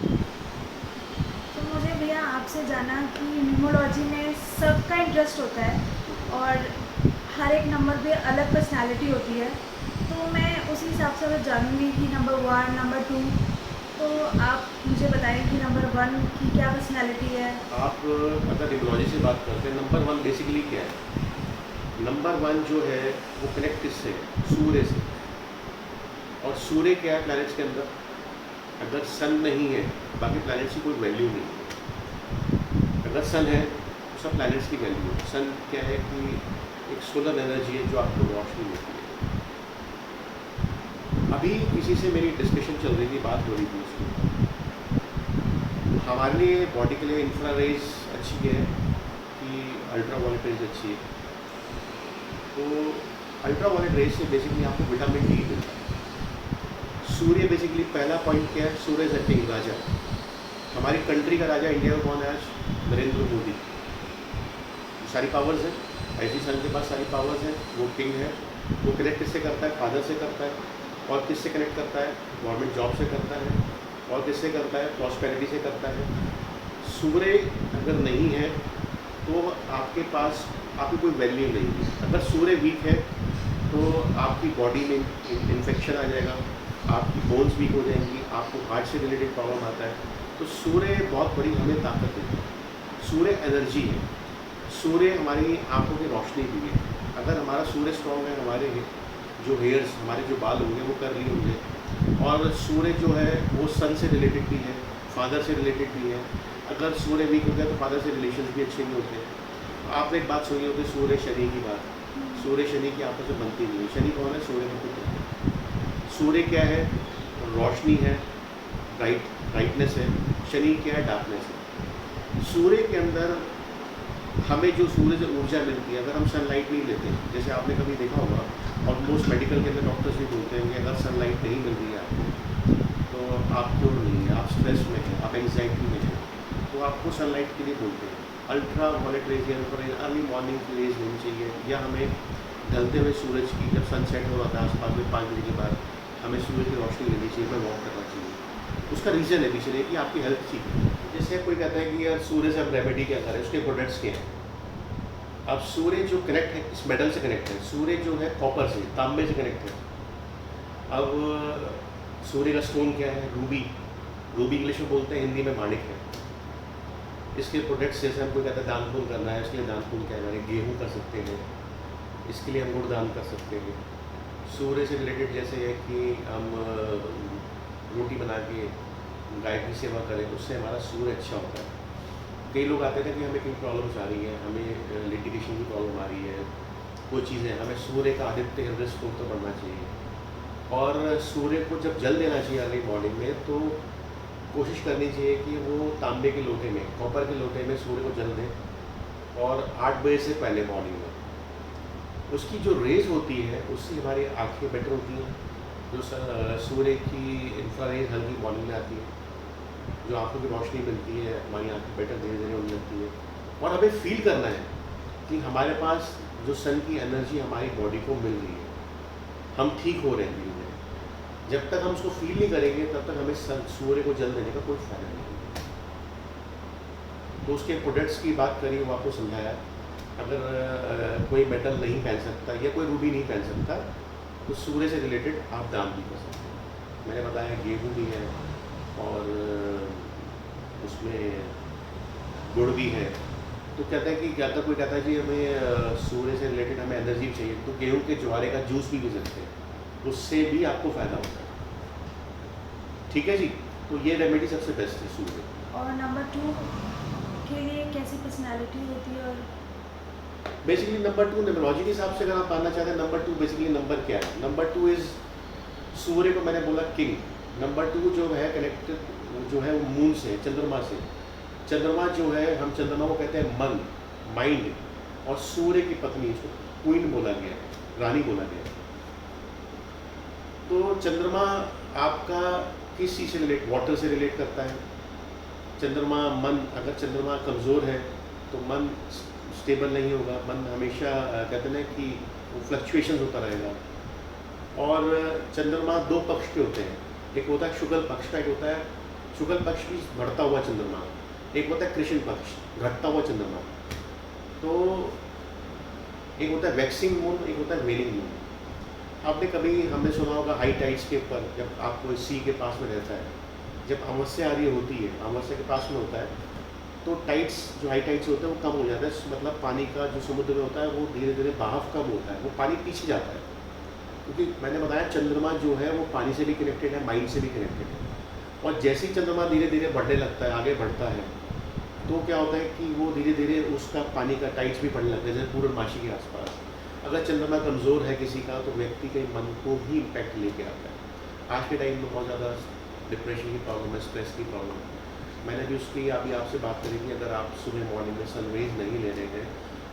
तो मुझे भैया आपसे जाना कि न्यूमरोलॉजी में सबका इंटरेस्ट होता है और हर एक नंबर पे अलग पर्सनालिटी होती है, तो मैं उसी हिसाब से अगर जानूँगी कि नंबर 1 नंबर 2, तो आप मुझे बताएं कि नंबर 1 की क्या पर्सनालिटी है। आप अगर न्यूमरोलॉजी से बात करते हैं, नंबर वन बेसिकली क्या है? नंबर वन जो है वो कनेक्ट किससे है? सूर्य से। और सूर्य क्या है प्लैनेट्स के अंदर? अगर सन नहीं है, बाकी प्लैनेट्स की कोई वैल्यू नहीं है। अगर सन है तो सब प्लैनेट्स की वैल्यू है। सन क्या है कि एक सोलर एनर्जी है जो आपको रोशनी देती है। अभी किसी से मेरी डिस्कशन चल रही थी, बात हो रही थी उसकी। हमारे लिए बॉडी के लिए इंफ्रारेज अच्छी है कि अल्ट्रा वायलेट रेज अच्छी है? तो अल्ट्रा वायलेट रेज से बेसिकली आपको विटामिन डी मिलता है। सूर्य बेसिकली पहला पॉइंट क्या है? सूर्य इज अ किंग, राजा। हमारी कंट्री का राजा इंडिया में कौन है आज? नरेंद्र मोदी। सारी पावर्स हैं, ऐसी सन के पास सारी पावर्स हैं, वो किंग है। वो कनेक्ट किससे करता है? फादर से करता है। और किससे कनेक्ट करता है? गवर्नमेंट जॉब से करता है। और किससे करता है? प्रॉस्पेरिटी से करता है। सूर्य अगर नहीं है तो आपके पास आपकी कोई वैल्यू नहीं है। अगर सूर्य वीक है तो आपकी बॉडी में इन्फेक्शन आ जाएगा, आपकी बोन्स वीक हो जाएंगी, आपको हार्ट से रिलेटेड प्रॉब्लम आता है। तो सूर्य बहुत बड़ी हमें ताकत देता है। सूर्य एनर्जी है। सूर्य हमारी आंखों की रोशनी भी है। अगर हमारा सूर्य स्ट्रॉन्ग है, हमारे जो हेयर्स, हमारे जो बाल होंगे वो कर्ली होंगे। और सूर्य जो है वो सन से रिलेटेड भी है, फादर से रिलेटेड भी है। अगर सूर्य वीक हो गया तो फादर से रिलेशन भी अच्छे नहीं होते। आपने एक बात सुनी होगी सूर्य शनि की बात। सूर्य शनि की आपस में बनती नहीं है। शनि कौन है? सूर्य का पुत्र है। सूर्य क्या है? रोशनी है, ब्राइटनेस है। शनि क्या है? डार्कनेस है। सूर्य के अंदर हमें जो सूर्य से ऊर्जा मिलती है, अगर हम सनलाइट नहीं लेते, जैसे आपने कभी देखा होगा, ऑलमोस्ट मेडिकल के अंदर डॉक्टर्स भी बोलते हैं कि अगर सनलाइट नहीं मिल रही है आपको तो आप क्योर नहीं है, आप स्ट्रेस में हैं, आप एंग्जाइटी में हैं, तो आपको सनलाइट के लिए बोलते हैं। अल्ट्रा वायलेट रेज या अर्ली मॉर्निंग रेज लेनी चाहिए, या हमें ढलते हुए सूरज की, जब सनसेट हो रहा था आसपास में 5 बजे के बाद, हमें सूरज की रोशनी लेनी चाहिए, हमें वॉक करना चाहिए। उसका रीज़न है पीछे कि आपकी हेल्थ ठीक है। जैसे कोई कहता है कि यार सूर्य से अब रेमेडी क्या करें, उसके प्रोडक्ट्स क्या हैं? अब सूर्य जो कनेक्ट है इस मेटल से कनेक्ट है। सूर्य जो है कॉपर से, तांबे से कनेक्ट है। अब सूर्य का स्टोन क्या है? रूबी। रूबी इंग्लिश में बोलते हैं, हिंदी में माणिक है। इसके प्रोडक्ट्स जैसे हमको कहता है दान पुण्य करना है, इसके लिए दान पुण्य क्या है? गेहूँ कर सकते हैं, इसके लिए हम गुड़ दान कर सकते हैं। सूर्य से रिलेटेड जैसे है कि हम रोटी बना के गाय की सेवा करें, उससे हमारा सूर्य अच्छा होता है। कई लोग आते थे कि हमें कई प्रॉब्लम्स आ रही हैं, हमें लिटिगेशन की प्रॉब्लम आ रही है, कोई चीज़ें, हमें सूर्य का आदित्य हृदय स्तोत्र पढ़ना चाहिए। और सूर्य को जब जल देना चाहिए अर्ली मॉर्निंग में, तो कोशिश करनी चाहिए कि वो तांबे के लोटे में, कॉपर के लोटे में सूर्य को जल दें, और 8 बजे से पहले मॉर्निंग में। उसकी जो रेज होती है उससे हमारी आँखें बेटर होती हैं। जो सूर्य की इंफ्रारेज हल्की मॉर्निंग में आती है, जो आँखों की रोशनी मिलती है, हमारी आँखें बेटर धीरे धीरे होने लगती है। और हमें फील करना है कि हमारे पास जो सन की एनर्जी हमारी बॉडी को मिल रही है, हम ठीक हो रहे हैं धीरे धीरे। जब तक हम उसको फील नहीं करेंगे तब तक हमें सूर्य को जल देने का कोई फायदा नहीं। तो उसके प्रोडक्ट्स की बात करी, वो आपको समझाया। अगर कोई मेटल नहीं पहन सकता या कोई रूबी नहीं पहन सकता, तो सूर्य से रिलेटेड आप दान भी कर सकते हैं। मैंने बताया गेहूँ भी है, और उसमें गुड़ भी है। तो कहता है कि अगर कोई कहता है जी हमें सूर्य से रिलेटेड हमें एनर्जी भी चाहिए, तो गेहूँ के ज्वारे का जूस भी पी सकते हैं, उससे भी आपको फ़ायदा होता है। ठीक है जी, तो ये रेमेडी सबसे बेस्ट है सूर्य। और नंबर 2 के लिए कैसी पर्सनालिटी होती है? और बेसिकली नंबर 2 न्यूमरोलॉजी के हिसाब से अगर आप पाना चाहते हैं, नंबर 2 बेसिकली नंबर क्या है? नंबर 2 इज़, सूर्य को मैंने बोला किंग। नंबर 2 जो है कनेक्टेड जो है वो मून से, चंद्रमा से। चंद्रमा जो है, हम चंद्रमा को कहते हैं मन, माइंड। और सूर्य की पत्नी जो क्वीन बोला गया है, रानी बोला गया है। तो चंद्रमा आपका किस चीज़ से रिलेट? वाटर से रिलेट करता है। चंद्रमा मन, अगर चंद्रमा कमज़ोर है तो मन स्टेबल नहीं होगा। मन हमेशा कहते हैं ना कि फ्लक्चुएशन होता रहेगा। और चंद्रमा 2 पक्ष के होते हैं, एक होता है शुक्ल पक्ष का, एक होता है शुक्ल पक्ष भी बढ़ता हुआ चंद्रमा, एक होता है कृष्ण पक्ष घटता हुआ चंद्रमा। तो एक होता है वैक्सिंग मून, एक होता है वेलिंग मून। आपने कभी हमने सुना होगा हाई टाइड्स के ऊपर, जब आपको सी के पास में रहता है, जब अमावस्या आ रही होती है, अमावस्या के पास में होता है, तो टाइड्स जो हाई टाइड्स होते हैं वो कम हो जाता है, मतलब पानी का जो समुद्र में होता है वो धीरे धीरे बहाव कम होता है, वो पानी पीछे जाता है। क्योंकि मैंने बताया चंद्रमा जो है वो पानी से भी कनेक्टेड है, माइंड से भी कनेक्टेड है। और जैसे ही चंद्रमा धीरे धीरे बढ़ने लगता है, आगे बढ़ता है, तो क्या होता है कि वो धीरे धीरे उसका पानी का टाइड्स भी बढ़ने लगता है, जैसे पूर्णमासी के आसपास। अगर चंद्रमा कमज़ोर है किसी का, तो व्यक्ति के मन को ही इम्पैक्ट लेके आता है। आज के टाइम में बहुत ज़्यादा डिप्रेशन की प्रॉब्लम है, स्ट्रेस की प्रॉब्लम है। मैंने भी उसकी अभी आपसे बात करी थी, अगर आप सुबह मॉर्निंग में सनराइज नहीं ले रहे हैं,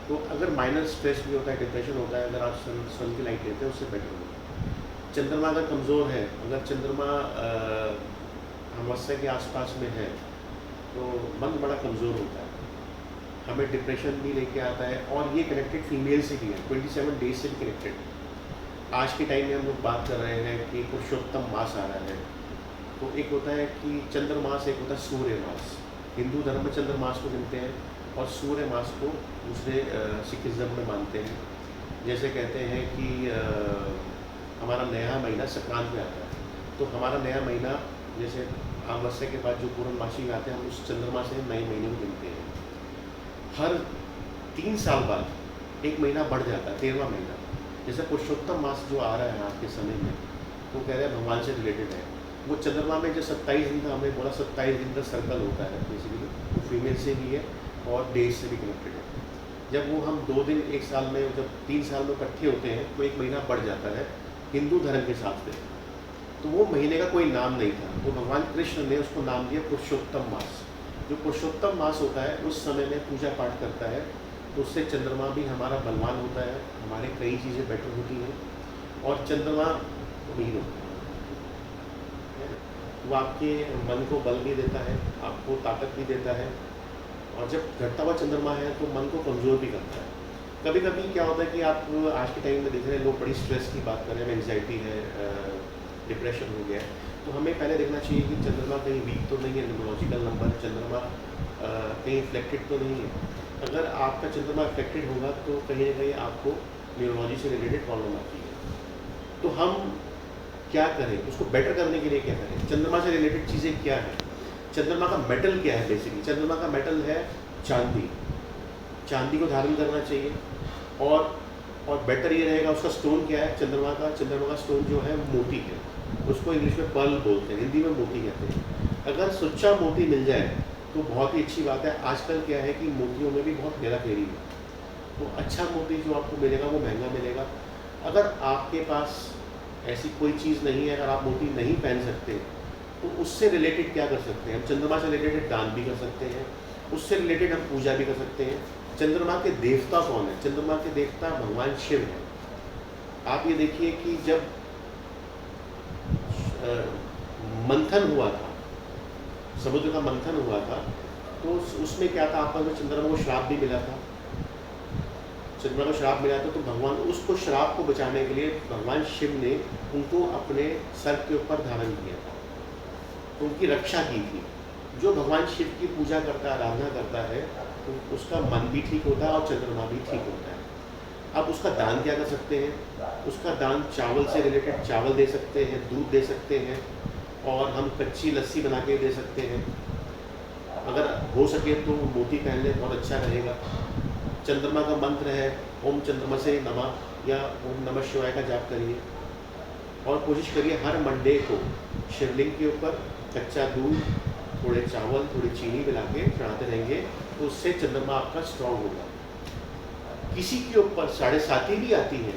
तो अगर माइनर स्ट्रेस भी होता है, डिप्रेशन होता है, अगर आप सन की लाइट लेते हैं उससे बेटर होगा। चंद्रमा अगर कमज़ोर है, अगर चंद्रमा अमावस्या के आसपास में है, तो मन बड़ा कमज़ोर होता है, हमें डिप्रेशन भी लेके आता है। और ये कनेक्टेड फीमेल से भी है, 27 डेज से भी कनेक्टेड। आज के टाइम में हम लोग बात कर रहे हैं कि पुरुषोत्तम मास आ रहा है, तो एक होता है कि चंद्रमास, एक होता है सूर्य मास। हिंदू धर्म में चंद्रमास को गिनते हैं और सूर्य मास को दूसरे सिखिज्म में मानते हैं। जैसे कहते हैं कि हमारा नया महीना संक्रांत में आता है, तो हमारा नया महीना जैसे अमावस्या के बाद जो पूर्णमासी में आते हैं, हम उस चंद्रमा से नए महीने को गिनते हैं। हर 3 साल बाद एक महीना बढ़ जाता है, 13वां महीना। जैसे पुरुषोत्तम मास जो आ रहा है आज के समय में, वो कह रहे हैं भगवान से रिलेटेड है। वो चंद्रमा में जो 27 दिन का हमने बोला, 27 दिन का सर्कल होता है बेसिकली, वो फीमेल से भी है और डेज से भी कनेक्टेड है। जब वो हम 2 दिन एक साल में, जब 3 साल में इकट्ठे होते हैं, तो एक महीना बढ़ जाता है हिंदू धर्म के हिसाब से। तो वो महीने का कोई नाम नहीं था, तो भगवान कृष्ण ने उसको नाम दिया पुरुषोत्तम मास। जो पुरुषोत्तम मास होता है, उस समय में पूजा पाठ करता है, तो उससे चंद्रमा भी हमारा बलवान होता है, हमारे कई चीज़ें बेटर होती हैं। और चंद्रमा हीन होता है, वो आपके मन को बल भी देता है, आपको ताकत भी देता है। और जब घटता हुआ चंद्रमा है तो मन को कमज़ोर भी करता है। कभी कभी क्या होता है कि आप आज के टाइम में देख रहे हैं, लोग बड़ी स्ट्रेस की बात कर रहे हैं, एंग्जाइटी है, डिप्रेशन हो गया है, तो हमें पहले देखना चाहिए कि चंद्रमा कहीं वीक तो नहीं है, न्यूमरोलॉजिकल नंबर चंद्रमा कहीं इफ्लेक्टेड तो नहीं है। अगर आपका चंद्रमा इफ्लेक्टेड होगा तो कहीं ना कहीं आपको न्यूरोलॉजी से रिलेटेड प्रॉब्लम आती है। तो हम क्या करें, उसको बेटर करने के लिए क्या करें, चंद्रमा से रिलेटेड चीज़ें क्या हैं। चंद्रमा का मेटल क्या है, बेसिकली चंद्रमा का मेटल है चांदी। चांदी को धारण करना चाहिए। और बेटर ये रहेगा, उसका स्टोन क्या है, चंद्रमा का स्टोन जो है मोती है, उसको इंग्लिश में पर्ल बोलते हैं, हिंदी में मोती कहते हैं। अगर सच्चा मोती मिल जाए तो बहुत ही अच्छी बात है। आजकल क्या है कि मोतियों में भी बहुत हेरा फेरी है, तो अच्छा मोती जो आपको मिलेगा वो महंगा मिलेगा। अगर आपके पास ऐसी कोई चीज़ नहीं है, अगर आप मोती नहीं पहन सकते, तो उससे रिलेटेड क्या कर सकते हैं हम, चंद्रमा से रिलेटेड दान भी कर सकते हैं, उससे रिलेटेड हम पूजा भी कर सकते हैं। चंद्रमा के देवता कौन है, चंद्रमा के देवता भगवान शिव हैं। आप ये देखिए कि जब मंथन हुआ था, समुद्र का मंथन हुआ था, तो उसमें क्या था, आपस में चंद्रमा को श्राप भी मिला था। चंद्रमा को श्राप मिला था, तो भगवान उसको श्राप को बचाने के लिए भगवान शिव ने उनको अपने सर के ऊपर धारण किया था, तो उनकी रक्षा की थी। जो भगवान शिव की पूजा करता है, आराधना करता है, तो उसका मन भी ठीक होता है और चंद्रमा भी ठीक होता है। अब उसका दान क्या कर सकते हैं, उसका दान चावल से रिलेटेड चावल दे सकते हैं, दूध दे सकते हैं, और हम कच्ची लस्सी बना के दे सकते हैं। अगर हो सके तो मोती पहन ले, बहुत अच्छा रहेगा। चंद्रमा का मंत्र है ओम चंद्रमा से नमः या ओम नमः शिवाय का जाप करिए, और कोशिश करिए हर मंडे को शिवलिंग के ऊपर कच्चा दूध, थोड़े चावल, थोड़ी चीनी मिला के चढ़ाते रहेंगे, तो उससे चंद्रमा आपका स्ट्रांग होगा। किसी के ऊपर 7.5 भी आती है,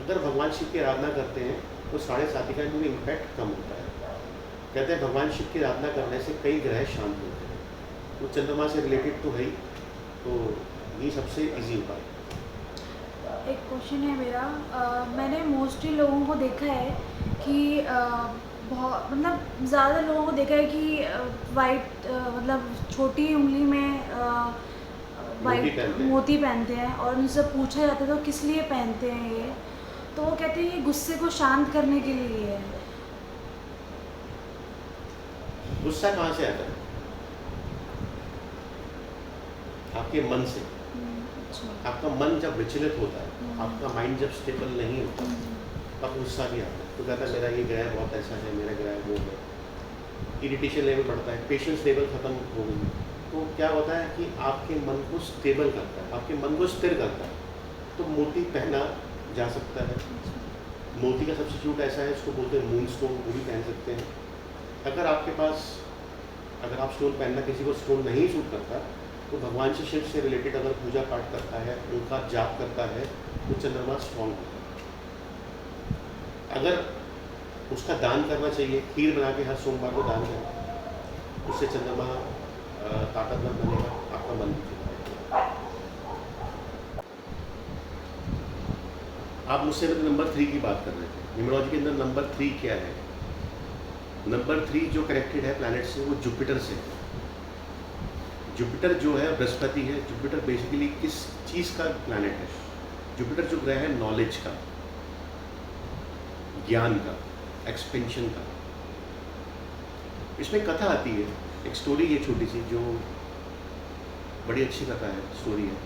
अगर भगवान शिव की आराधना करते हैं तो 7.5 का भी इम्पैक्ट कम होता है। कहते हैं भगवान शिव की आराधना करने से कई ग्रह शांत होते हैं, तो चंद्रमा से रिलेटेड तो है ही, तो ये सबसे इजी उपाय। एक क्वेश्चन है मेरा, मैंने मोस्टली लोगों को देखा है कि बहुत मतलब ज़्यादा लोगों को देखा है कि वाइट मतलब छोटी उंगली में वाइट मोती पहनते हैं, और उनसे पूछा जाता है तो किस लिए पहनते हैं ये, तो वो कहते हैं ये गुस्से को शांत करने के लिए है। गुस्सा कहाँ से आता है? आपके मन से। अच्छा। आपका मन जब विचलित होता है, आपका माइंड जब स्टेबल नहीं होता, हम्म, तब गुस्सा भी आता है। तो कहता है मेरा ये ग्रह बहुत ऐसा है, मेरा ग्रह वो है, इरिटेशन लेवल बढ़ता है, पेशेंस लेवल ख़त्म हो गई। तो क्या होता है कि आपके मन को स्टेबल करता है, आपके मन को स्थिर करता है। तो मोती पहना जा सकता है। अच्छा। मोती का सब्स्टिट्यूट ऐसा है, उसको बोलते हैं मून स्टोन, वो भी पहन सकते हैं। अगर आपके पास, अगर आप स्टोन पहनना, किसी को स्टोन नहीं सूट करता, तो भगवान से, शिव से रिलेटेड अगर पूजा पाठ करता है, उनका जाप करता है, तो चंद्रमा स्ट्रॉन्ग होता है। अगर उसका दान करना चाहिए, खीर बना के हर सोमवार को दान करें, उससे चंद्रमा ताकतवर बनेगा, आपका मन भी चलेगा। आप मुझसे नंबर 3 की बात कर रहे थे। न्यूमरोलॉजी के अंदर नंबर 3 क्या है? नंबर 3 जो कनेक्टेड है प्लैनेट से, वो जुपिटर से है। जुपिटर जो है बृहस्पति है। जुपिटर बेसिकली किस चीज़ का प्लैनेट है? जुपिटर जो ग्रह है नॉलेज का, ज्ञान का, एक्सपेंशन का। इसमें कथा आती है, एक स्टोरी है छोटी सी, जो बड़ी अच्छी कथा है, स्टोरी है।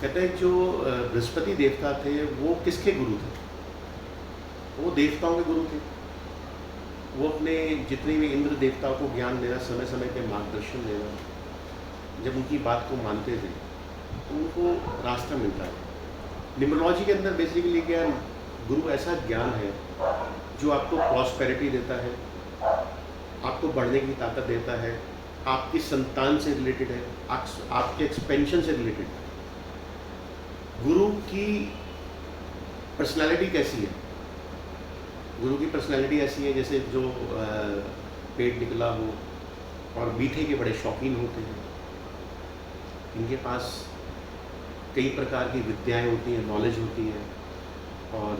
कहते हैं जो बृहस्पति देवता थे, वो किसके गुरु थे? वो देवताओं के गुरु थे। वो अपने जितने भी इंद्र देवताओं को ज्ञान देना, समय समय पे मार्गदर्शन देना, जब उनकी बात को मानते थे तो उनको रास्ता मिलता है। न्यूमरोलॉजी के अंदर बेसिकली क्या है? गुरु ऐसा ज्ञान है जो आपको प्रॉस्पेरिटी देता है, आपको बढ़ने की ताकत देता है, आपकी संतान से रिलेटेड है, आपके एक्सपेंशन से रिलेटेड है। गुरु की पर्सनालिटी कैसी है? गुरु की पर्सनालिटी ऐसी है जैसे जो पेट निकला हो और मीठे के बड़े शौकीन होते हैं। इनके पास कई प्रकार की विद्याएं होती हैं, नॉलेज होती है। और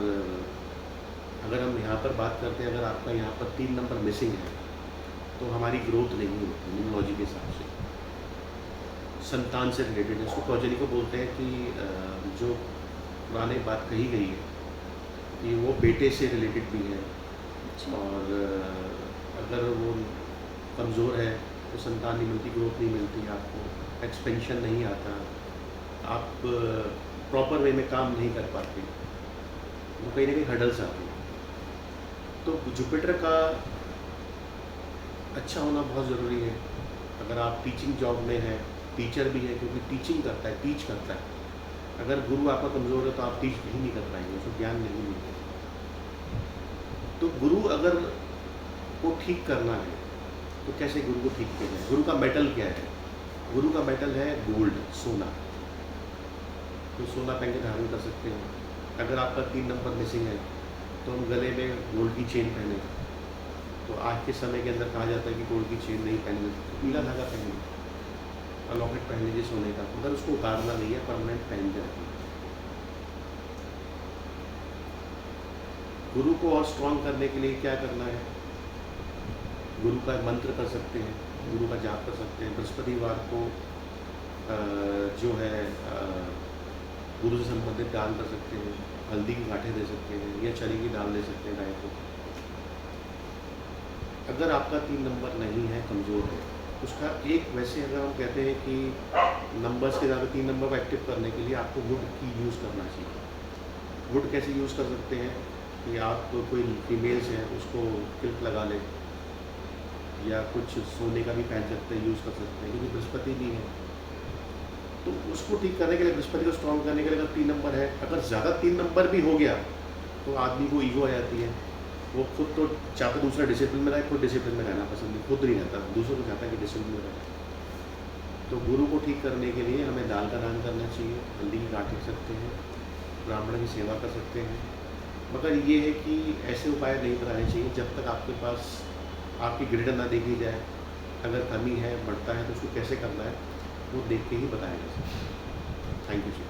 अगर हम यहाँ पर बात करते हैं, अगर आपका यहाँ पर 3 नंबर मिसिंग है, तो हमारी ग्रोथ नहीं होती न्यूमरोलॉजी के हिसाब से। संतान से रिलेटेड है, इसको प्रोजेनी को बोलते हैं कि जो पुराने बात कही गई है कि वो बेटे से रिलेटेड भी है। और अगर वो कमज़ोर है तो संतान नहीं मिलती, ग्रोथ नहीं मिलती, आपको एक्सपेंशन नहीं आता, आप प्रॉपर वे में काम नहीं कर पाते, वो कहीं ना कहीं हर्डल्स आते हैं। तो जुपिटर का अच्छा होना बहुत ज़रूरी है। अगर आप टीचिंग जॉब में हैं, टीचर भी है, क्योंकि टीचिंग करता है, टीच करता है। अगर गुरु आपका कमज़ोर है तो आप टीच भी नहीं कर पाएंगे, उसको ज्ञान नहीं मिलेगा। तो गुरु अगर को ठीक करना है तो कैसे गुरु को ठीक किया जाए? गुरु का मेटल क्या है? गुरु का मेटल है गोल्ड, सोना। तो सोना पहन के धारण कर सकते हैं। अगर आपका 3 नंबर मिसिंग है तो हम गले में गोल्ड की चेन पहने। तो आज के समय के अंदर कहा जाता है कि गोल्ड की चेन नहीं पहननी, पीला धागा पहनिए, लॉकेट पहन लीजिए सोने का, मगर उसको उतारना नहीं है, परमानेंट पहन के रखिए। गुरु को और स्ट्रॉन्ग करने के लिए क्या करना है? गुरु का मंत्र कर सकते हैं, गुरु का जाप कर सकते हैं। बृहस्पतिवार को जो है गुरु से संबंधित दान कर सकते हैं, हल्दी की गांठें दे सकते हैं, या चने की दाल दे सकते हैं गाय को। अगर आपका 3 नंबर नहीं है, कमज़ोर है, उसका एक, वैसे अगर हम कहते हैं कि नंबर्स के ज़्यादा 3 नंबर को एक्टिव करने के लिए आपको वुड की यूज़ करना चाहिए। वुड कैसे यूज़ कर सकते हैं कि आप तो कोई फीमेल्स हैं उसको क्लिप लगा लें, या कुछ सोने का भी पहन सकते हैं, यूज़ कर सकते हैं, क्योंकि बृहस्पति भी है। तो उसको ठीक करने के लिए, बृहस्पति को स्ट्रॉन्ग करने के लिए, अगर 3 नंबर है, अगर ज़्यादा 3 नंबर भी हो गया तो आदमी को ईगो आ जाती है। वो खुद तो चाहता दूसरा डिसिप्लिन में रहे, खुद डिसिप्लिन में रहना पसंद नहीं, खुद नहीं रहता, दूसरों को चाहता है कि डिसिप्लिन में रहे। तो गुरु को ठीक करने के लिए हमें दाल का दान करना चाहिए, हल्दी की गांठ रख सकते हैं, ब्राह्मण की सेवा कर सकते हैं। मगर ये है कि ऐसे उपाय नहीं कराने चाहिए जब तक आपके पास आपकी ग्रिड ना देखी जाए। अगर कमी है, बढ़ता है, तो उसको कैसे करना है वो देख के ही बताया जा सकता है। Thank you ji.